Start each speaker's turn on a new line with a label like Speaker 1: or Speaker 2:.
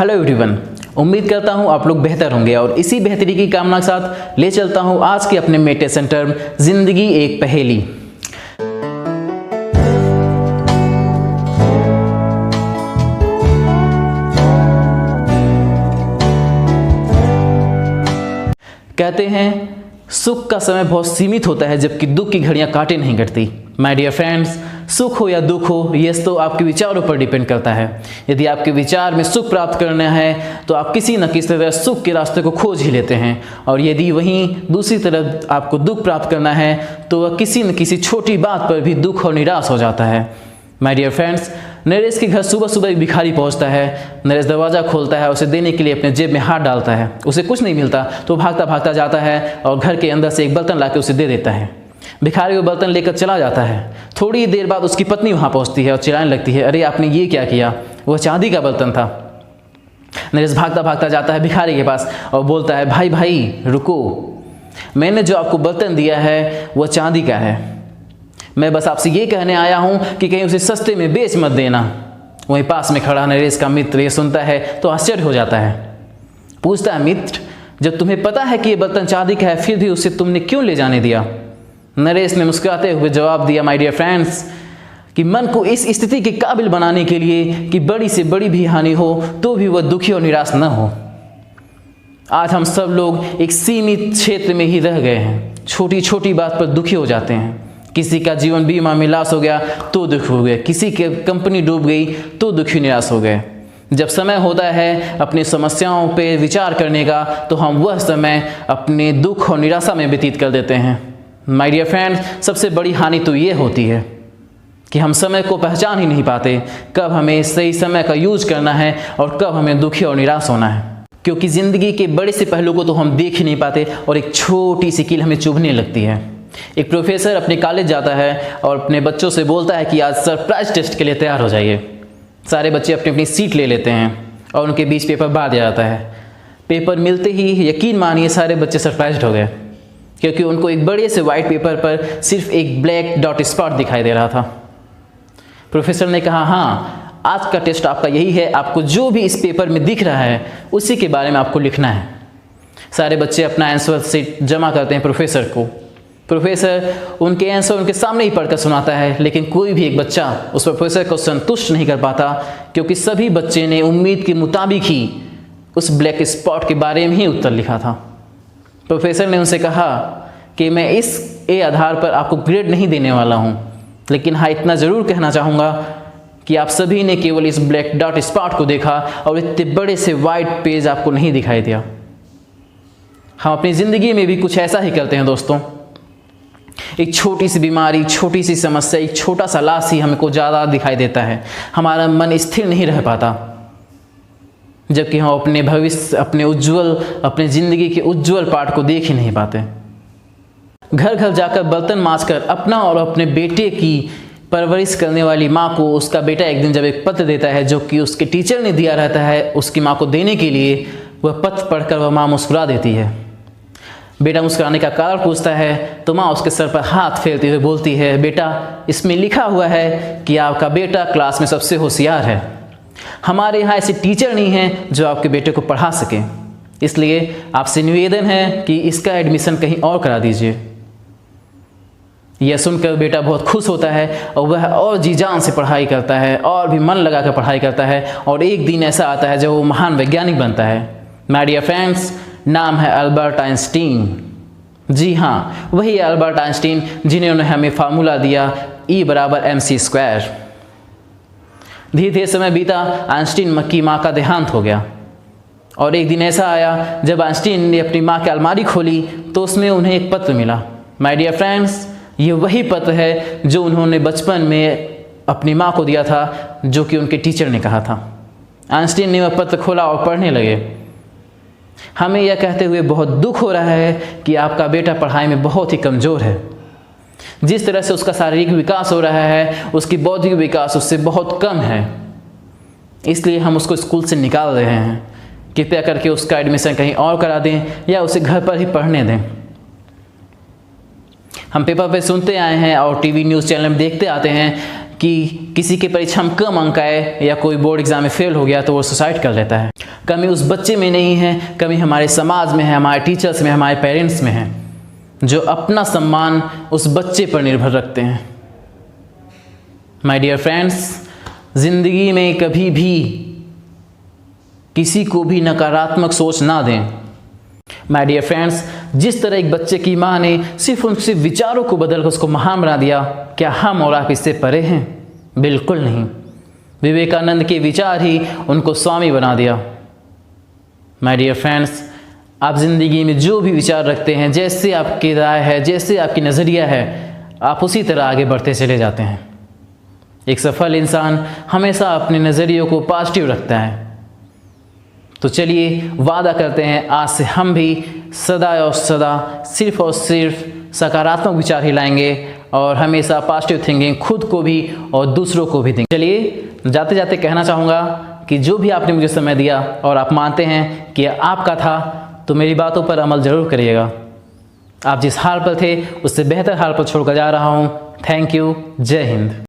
Speaker 1: Hello everyone, उम्मीद करता हूँ आप लोग बेहतर होंगे और इसी बेहतरी की कामना के साथ ले चलता हूँ आज के अपने मेडिटेशन टर्म जिंदगी एक पहेली। कहते हैं सुख का समय बहुत सीमित होता है जबकि दुख की घड़ियां काटे नहीं कटती। माय डियर फ्रेंड्स, सुख हो या दुख हो ये तो आपके विचारों पर डिपेंड करता है। यदि आपके विचार में सुख प्राप्त करना है तो आप किसी न किसी तरह सुख के रास्ते को खोज ही लेते हैं, और यदि वहीं दूसरी तरफ आपको दुख प्राप्त करना है तो वह किसी न किसी छोटी बात पर भी दुख और निराश हो जाता है। माय डियर फ्रेंड्स, नरेश के घर सुबह सुबह एक भिखारी पहुंचता है। नरेश दरवाज़ा खोलता है, उसे देने के लिए अपने जेब में हाथ डालता है। उसे कुछ नहीं मिलता तो भागता भागता जाता है और घर के अंदर से एक बर्तन लाकर उसे दे देता है। भिखारी वो बर्तन लेकर चला जाता है। थोड़ी देर बाद उसकी पत्नी वहाँ पहुँचती है और चिल्लाने लगती है, अरे आपने ये क्या किया? वह चांदी का बर्तन था। नरेश भागता भागता जाता है भिखारी के पास और बोलता है, भाई भाई रुको, मैंने जो आपको बर्तन दिया है वह चांदी का है। मैं बस आपसे ये कहने आया हूँ कि कहीं उसे सस्ते में बेच मत देना। वहीं पास में खड़ा नरेश का मित्र ये सुनता है तो आश्चर्य हो जाता है। पूछता है, मित्र, जब तुम्हें पता है कि ये बर्तन चांदी का है फिर भी उसे तुमने क्यों ले जाने दिया? नरेश ने मुस्कुराते हुए जवाब दिया, माय डियर फ्रेंड्स, कि मन को इस स्थिति के काबिल बनाने के लिए कि बड़ी से बड़ी भी हानि हो तो भी वह दुखी और निराश न हो। आज हम सब लोग एक सीमित क्षेत्र में ही रह गए हैं। छोटी छोटी बात पर दुखी हो जाते हैं। किसी का जीवन बीमा में लॉस हो गया तो दुख हो गए, किसी की कंपनी डूब गई तो दुखी निराश हो गए। जब समय होता है अपनी समस्याओं पे विचार करने का तो हम वह समय अपने दुख और निराशा में व्यतीत कर देते हैं। माय डियर फ्रेंड्स, सबसे बड़ी हानि तो ये होती है कि हम समय को पहचान ही नहीं पाते, कब हमें सही समय का यूज करना है और कब हमें दुखी और निराश होना है। क्योंकि ज़िंदगी के बड़े से पहलू को तो हम देख ही नहीं पाते और एक छोटी सी कील हमें चुभने लगती है। एक प्रोफेसर अपने कॉलेज जाता है और अपने बच्चों से बोलता है कि आज सरप्राइज टेस्ट के लिए तैयार हो जाइए। सारे बच्चे अपनी अपनी सीट ले लेते हैं और उनके बीच पेपर बांट दिया जाता है। पेपर मिलते ही यकीन मानिए सारे बच्चे सरप्राइज्ड हो गए, क्योंकि उनको एक बड़े से वाइट पेपर पर सिर्फ एक ब्लैक डॉट स्पॉट दिखाई दे रहा था। प्रोफेसर ने कहा, हाँ, आज का टेस्ट आपका यही है, आपको जो भी इस पेपर में दिख रहा है उसी के बारे में आपको लिखना है। सारे बच्चे अपना आंसर शीट जमा करते हैं प्रोफेसर को। प्रोफेसर उनके आंसर उनके सामने ही पढ़कर सुनाता है, लेकिन कोई भी एक बच्चा उस प्रोफेसर को संतुष्ट नहीं कर पाता, क्योंकि सभी बच्चे ने उम्मीद के मुताबिक ही उस ब्लैक स्पॉट के बारे में ही उत्तर लिखा था। प्रोफेसर ने उनसे कहा कि मैं इस आधार पर आपको ग्रेड नहीं देने वाला हूँ, लेकिन हाँ इतना ज़रूर कहना चाहूँगा कि आप सभी ने केवल इस ब्लैक डॉट स्पॉट को देखा और इतने बड़े से वाइट पेज आपको नहीं दिखाई दिया। हम अपनी ज़िंदगी में भी कुछ ऐसा ही करते हैं दोस्तों। एक छोटी सी बीमारी, छोटी सी समस्या, एक छोटा सा लाश ही हमको ज़्यादा दिखाई देता है। हमारा मन स्थिर नहीं रह पाता, जबकि हम अपने भविष्य, अपने ज़िंदगी के उज्जवल पार्ट को देख ही नहीं पाते। घर घर जाकर बर्तन मांजकर अपना और अपने बेटे की परवरिश करने वाली माँ को उसका बेटा एक दिन जब एक पत्र देता है जो कि उसके टीचर ने दिया रहता है उसकी माँ को देने के लिए, वह पत्र पढ़कर वह माँ मुस्कुरा देती है। बेटा मुस्कुराने का कारण पूछता है तो माँ उसके सर पर हाथ फेरते हुए बोलती है, बेटा, इसमें लिखा हुआ है कि आपका बेटा क्लास में सबसे होशियार है। हमारे यहाँ ऐसे टीचर नहीं हैं जो आपके बेटे को पढ़ा सकें, इसलिए आपसे निवेदन है कि इसका एडमिशन कहीं और करा दीजिए। यह सुनकर बेटा बहुत खुश होता है और वह और जी जान से पढ़ाई करता है और भी मन लगाकर पढ़ाई करता है, और एक दिन ऐसा आता है जब वो महान वैज्ञानिक बनता है। माय डियर फ्रेंड्स, नाम है अल्बर्ट आइंस्टीन। जी हाँ, वही अल्बर्ट आइंस्टीन जिन्होंने हमें फार्मूला दिया E = mc²। धीरे धीरे समय बीता, आइंस्टीन की माँ का देहांत हो गया, और एक दिन ऐसा आया जब आइंस्टीन ने अपनी माँ की अलमारी खोली तो उसमें उन्हें एक पत्र मिला। माय डियर फ्रेंड्स, ये वही पत्र है जो उन्होंने बचपन में अपनी माँ को दिया था, जो कि उनके टीचर ने कहा था। आइंस्टीन ने वह पत्र खोला और पढ़ने लगे। हमें यह कहते हुए बहुत दुख हो रहा है कि आपका बेटा पढ़ाई में बहुत ही कमज़ोर है। जिस तरह से उसका शारीरिक विकास हो रहा है, उसकी बौद्धिक विकास उससे बहुत कम है, इसलिए हम उसको स्कूल से निकाल रहे हैं। कृपया करके उसका एडमिशन कहीं और करा दें या उसे घर पर ही पढ़ने दें। हम पेपर पे सुनते आए हैं और टीवी न्यूज़ चैनल में देखते आते हैं कि किसी के परीक्षा में कम अंक आए या कोई बोर्ड एग्जाम में फेल हो गया तो वो सुसाइड कर लेता है। कमी उस बच्चे में नहीं है, कमी हमारे समाज में है, हमारे टीचर्स में, हमारे पेरेंट्स में है, जो अपना सम्मान उस बच्चे पर निर्भर रखते हैं। माय डियर फ्रेंड्स, ज़िंदगी में कभी भी किसी को भी नकारात्मक सोच ना दें। माय डियर फ्रेंड्स, जिस तरह एक बच्चे की माँ ने सिर्फ उन सिर्फ विचारों को बदलकर उसको महान बना दिया, क्या हम और आप इससे परे हैं? बिल्कुल नहीं। विवेकानंद के विचार ही उनको स्वामी बना दिया। माय डियर फ्रेंड्स, आप ज़िंदगी में जो भी विचार रखते हैं, जैसे आपकी राय है, जैसे आपकी नज़रिया है, आप उसी तरह आगे बढ़ते चले जाते हैं। एक सफल इंसान हमेशा अपने नज़रियों को पॉजिटिव रखता है। तो चलिए वादा करते हैं, आज से हम भी सदा और सदा सिर्फ और सिर्फ सकारात्मक विचार ही लाएंगे और हमेशा पॉजिटिव थिंकिंग खुद को भी और दूसरों को भी देंगे। चलिए जाते जाते कहना चाहूँगा कि जो भी आपने मुझे समय दिया और आप मानते हैं कि आपका था, तो मेरी बातों पर अमल ज़रूर करिएगा। आप जिस हाल पर थे उससे बेहतर हाल पर छोड़कर जा रहा हूँ। Thank you. जय हिंद।